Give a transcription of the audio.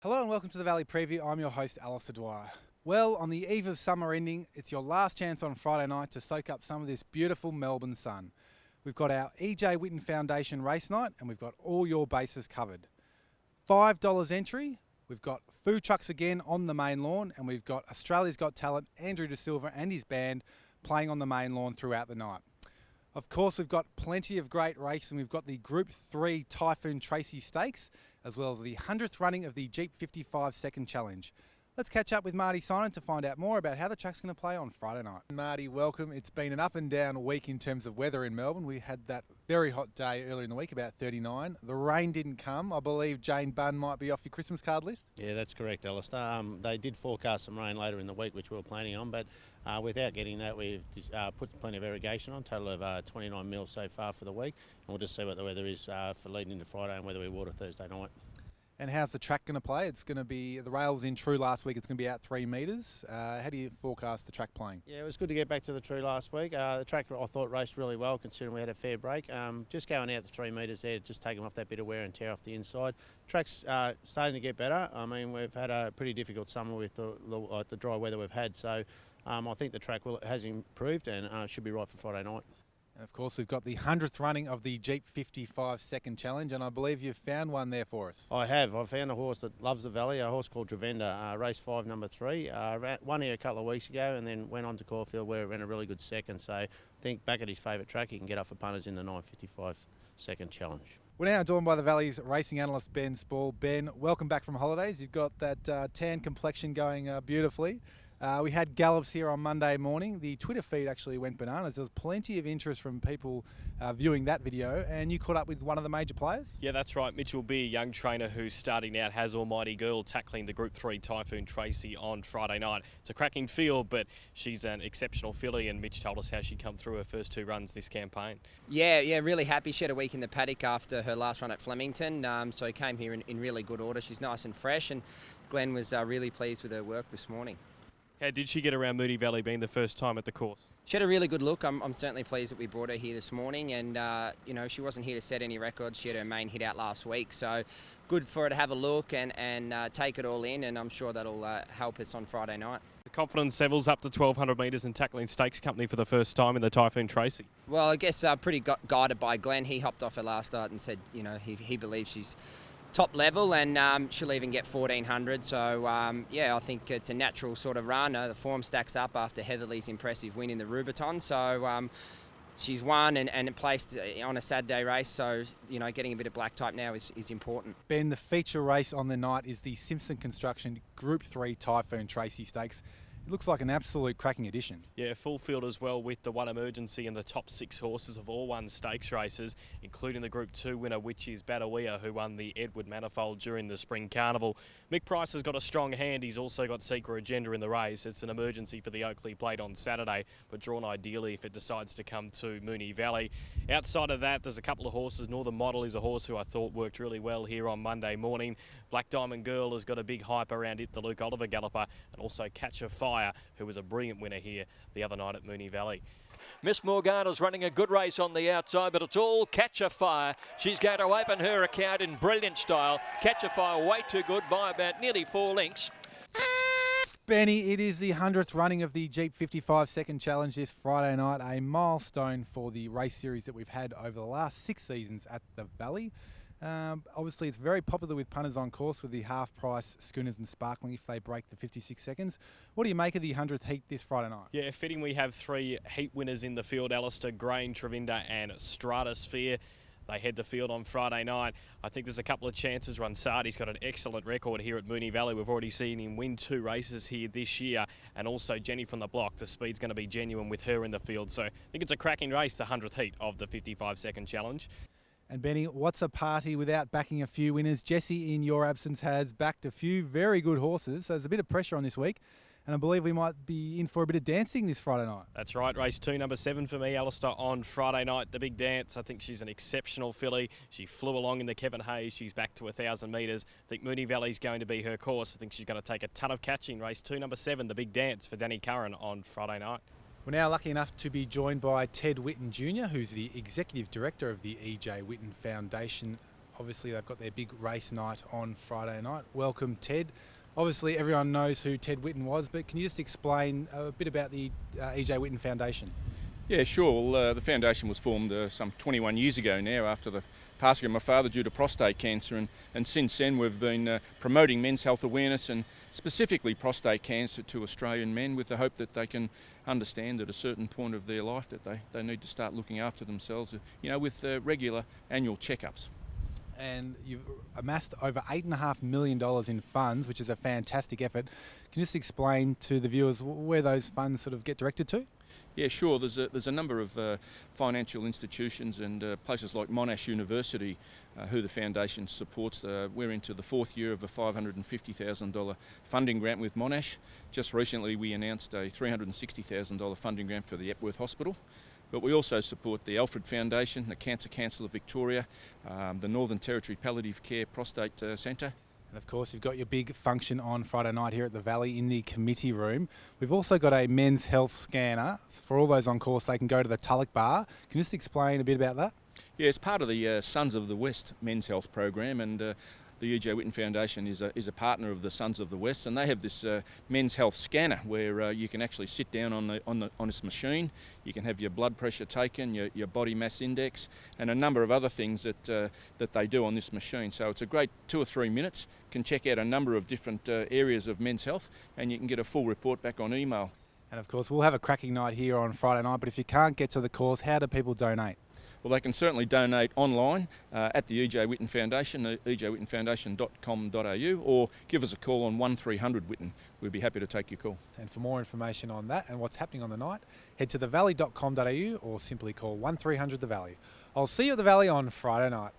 Hello and welcome to the Valley Preview. I'm your host, Alistair Dwyer. Well, on the eve of summer ending, it's your last chance on Friday night to soak up some of this beautiful Melbourne sun. We've got our Whitten Foundation race night and we've got all your bases covered. $5 entry, we've got food trucks again on the main lawn, and we've got Australia's Got Talent, Andrew De Silva and his band playing on the main lawn throughout the night. Of course, we've got plenty of great racing. We've got the Group 3 Typhon Tracy Stakes, as well as the 100th running of the Jeep 55 Second Challenge. Let's catch up with Marty Sinan to find out more about how the track's going to play on Friday night. Marty, welcome. It's been an up and down week in terms of weather in Melbourne. We had that very hot day earlier in the week, about 39. The rain didn't come. I believe Jane Bunn might be off your Christmas card list. Yeah, that's correct, Alistair. They did forecast some rain later in the week, which we were planning on, but without getting that, we've put plenty of irrigation on, total of 29 mil so far for the week, and we'll just see what the weather is for leading into Friday and whether we water Thursday night. And how's the track going to play? It's going to be, the rails in true last week, it's going to be out 3 metres. How do you forecast the track playing? Yeah, it was good to get back to the true last week. The track, I thought, raced really well considering we had a fair break. Just going out to 3 metres there, just taking off that bit of wear and tear off the inside. Track's starting to get better. I mean, we've had a pretty difficult summer with the dry weather we've had, so I think the track has improved and should be right for Friday night. And of course, we've got the 100th running of the Jeep 55 Second Challenge, and I believe you've found one there for us. I have. I found a horse that loves the valley, a horse called Dravenda, race 5, number 3. Won here a couple of weeks ago and then went on to Caulfield where it ran a really good second. So I think back at his favourite track, he can get up for punters in the 9:55 Second Challenge. We're now joined by the Valley's racing analyst, Ben Spall. Ben, welcome back from holidays. You've got that tan complexion going beautifully. We had gallops here on Monday morning. The Twitter feed actually went bananas. There was plenty of interest from people viewing that video, and you caught up with one of the major players? Yeah, that's right. Mitch will be a young trainer who's starting out, has Almighty Girl tackling the Group 3 Typhon Tracy on Friday night. It's a cracking field, but she's an exceptional filly, and Mitch told us how she come through her first 2 runs this campaign. Yeah, really happy. She had a week in the paddock after her last run at Flemington, so he came here in really good order. She's nice and fresh, and Glenn was really pleased with her work this morning. How did she get around Moonee Valley being the first time at the course? She had a really good look. I'm certainly pleased that we brought her here this morning, and she wasn't here to set any records. She had her main hit out last week, so good for her to have a look and take it all in, and I'm sure that'll help us on Friday night. The confidence levels up to 1,200 metres and tackling stakes company for the first time in the Typhon Tracy. Well, I guess pretty guided by Glenn. He hopped off her last start and said, he believes she's top level, and she'll even get 1,400. So, I think it's a natural sort of run. The form stacks up after Heatherly's impressive win in the Rubiton. So, she's won and placed on a Saturday race. So, getting a bit of black type now is important. Ben, the feature race on the night is the Simpson Construction Group 3 Typhon Tracy Stakes. It looks like an absolute cracking addition. Yeah, full field as well with the One Emergency and the top 6 horses have all won stakes races, including the Group 2 winner, which is Badawia, who won the Edward Manifold during the Spring Carnival. Mick Price has got a strong hand. He's also got Secret Agenda in the race. It's an emergency for the Oakley Plate on Saturday, but drawn ideally if it decides to come to Moonee Valley. Outside of that, there's a couple of horses. Northern Model is a horse who I thought worked really well here on Monday morning. Black Diamond Girl has got a big hype around it, the Luke Oliver galloper, and also Catch a Fire, who was a brilliant winner here the other night at Moonee Valley. Miss Morgana's running a good race on the outside, but it's all Catch a Fire. She's going to open her account in brilliant style. Catch a Fire way too good by about nearly 4 lengths. Benny, it is the 100th running of the Jeep 55 Second Challenge this Friday night, a milestone for the race series that we've had over the last 6 seasons at the Valley. Obviously, it's very popular with punters on course with the half-price Schooners and Sparkling if they break the 56 seconds. What do you make of the 100th heat this Friday night? Yeah, fitting we have 3 heat winners in the field, Alistair, Grain, Travinda and Stratosphere. They head the field on Friday night. I think there's a couple of chances. Ransardi's got an excellent record here at Moonee Valley. We've already seen him win 2 races here this year. And also Jenny from the block. The speed's going to be genuine with her in the field. So I think it's a cracking race, the 100th heat of the 55 Second Challenge. And Benny, what's a party without backing a few winners? Jesse, in your absence, has backed a few very good horses. So there's a bit of pressure on this week. And I believe we might be in for a bit of dancing this Friday night. That's right, race 2, number 7 for me, Alistair, on Friday night. The Big Dance, I think she's an exceptional filly. She flew along in the Kevin Hayes. She's back to 1,000 metres. I think Moonee Valley's going to be her course. I think she's going to take a ton of catching. Race 2, number 7, The Big Dance for Danny Curran on Friday night. We're now lucky enough to be joined by Ted Whitten Jr., who's the Executive Director of the Whitten Foundation Obviously, they've got their big race night on Friday night. Welcome, Ted. Obviously, everyone knows who Ted Whitten was, but can you just explain a bit about the E.J. Whitten Foundation? Yeah, sure. Well, the foundation was formed some 21 years ago now after the passing of my father due to prostate cancer, and since then we've been promoting men's health awareness and specifically prostate cancer to Australian men, with the hope that they can understand at a certain point of their life that they need to start looking after themselves, with regular annual checkups. And you've amassed over $8.5 million in funds, which is a fantastic effort. Can you just explain to the viewers where those funds sort of get directed to? Yeah, sure. There's a number of financial institutions and places like Monash University, who the foundation supports. We're into the 4th year of a $550,000 funding grant with Monash. Just recently we announced a $360,000 funding grant for the Epworth Hospital. But we also support the Alfred Foundation, the Cancer Council of Victoria, the Northern Territory Palliative Care Prostate Centre. And of course, you've got your big function on Friday night here at the Valley in the committee room. We've also got a men's health scanner. For all those on course, they can go to the Tulloch Bar. Can you just explain a bit about that? Yeah, it's part of the Sons of the West men's health program, and the E.J. Whitten Foundation is a partner of the Sons of the West, and they have this men's health scanner where you can actually sit down on this machine. You can have your blood pressure taken, your body mass index, and a number of other things that they do on this machine. So it's a great 2 or 3 minutes. Can check out a number of different areas of men's health, and you can get a full report back on email. And of course, we'll have a cracking night here on Friday night. But if you can't get to the course, how do people donate? Well, they can certainly donate online at the E.J. Whitten Foundation, ejwhittenfoundation.com.au, or give us a call on 1300 Whitten. We'd be happy to take your call. And for more information on that and what's happening on the night, head to thevalley.com.au or simply call 1300 The Valley. I'll see you at the Valley on Friday night.